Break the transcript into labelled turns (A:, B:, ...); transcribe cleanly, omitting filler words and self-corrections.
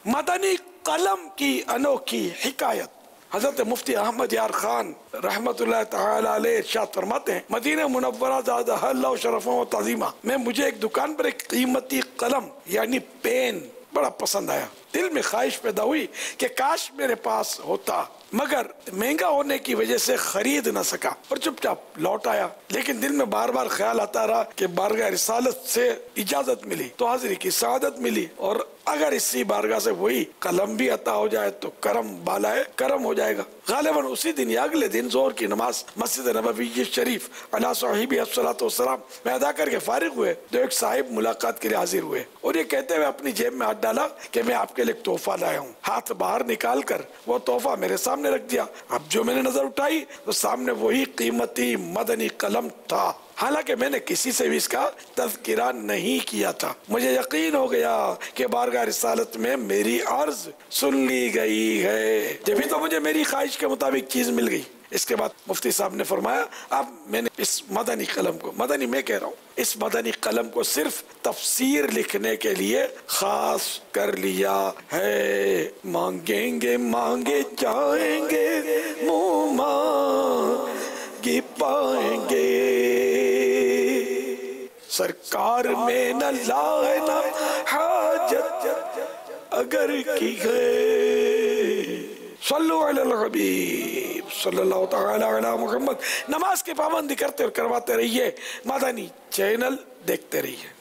A: مدنی قلم کی انوکھی حکایت۔ حضرت مفتی احمد یار خان رحمت اللہ تعالی علیہ ارشاد فرماتے ہیں، مدینہ منورہ زادہ اللہ شرفوں و تعظیمہ میں مجھے ایک دکان پر ایک قیمتی قلم یعنی پین بڑا پسند آیا۔ دل میں خواہش پیدا ہوئی کہ کاش میرے پاس ہوتا، مگر مہنگا ہونے کی وجہ سے خرید نہ سکا اور چپ چاپ لوٹ آیا۔ لیکن دل میں بار بار خیال آتا رہا کہ بارگاہ رسالت سے اجازت ملی تو حاضری کی سعادت ملی، اور اگر اسی بارگاہ سے وہی قلم بھی عطا ہو جائے تو کرم بالائے کرم ہو جائے گا۔ غالباً اسی دن یا اگلے دن ظہر کی نماز مسجد نبوی شریف علی صاحبہ الصلاۃ والسلام میں ادا کر کے فارغ ہوئے تو ایک صاحب ملاقات کے لیے حاضر ہوئے اور یہ کہتے ہوئے اپنی جیب میں ہاتھ ڈالا کہ میں آپ کے لیے ایک تحفہ لایا ہوں۔ ہاتھ باہر نکال کر وہ تحفہ میرے سامنے رکھ دیا۔ اب جو میں نے نظر اٹھائی تو سامنے وہی قیمتی مدنی قلم تھا، حالانکہ میں نے کسی سے بھی اس کا تذکرہ نہیں کیا تھا۔ مجھے یقین ہو گیا کہ بارگاہ رسالت میں میری عرض سن لی گئی ہے، جبھی تو مجھے میری خواہش کے مطابق چیز مل گئی۔ اس کے بعد مفتی صاحب نے فرمایا، اب میں نے اس مدنی قلم کو، مدنی میں کہہ رہا ہوں، اس مدنی قلم کو صرف تفسیر لکھنے کے لیے خاص کر لیا ہے۔ مانگیں گے مانگے جائیں گے، منہ مانگے پائیں گے، سرکار میں نہ لائے نہ حاجت اگر کی ہے۔ صلو علی الحبیب صلی اللہ تعالی علی محمد۔ نماز کی پابندی کرتے اور کرواتے رہیے، مدنی چینل دیکھتے رہیے۔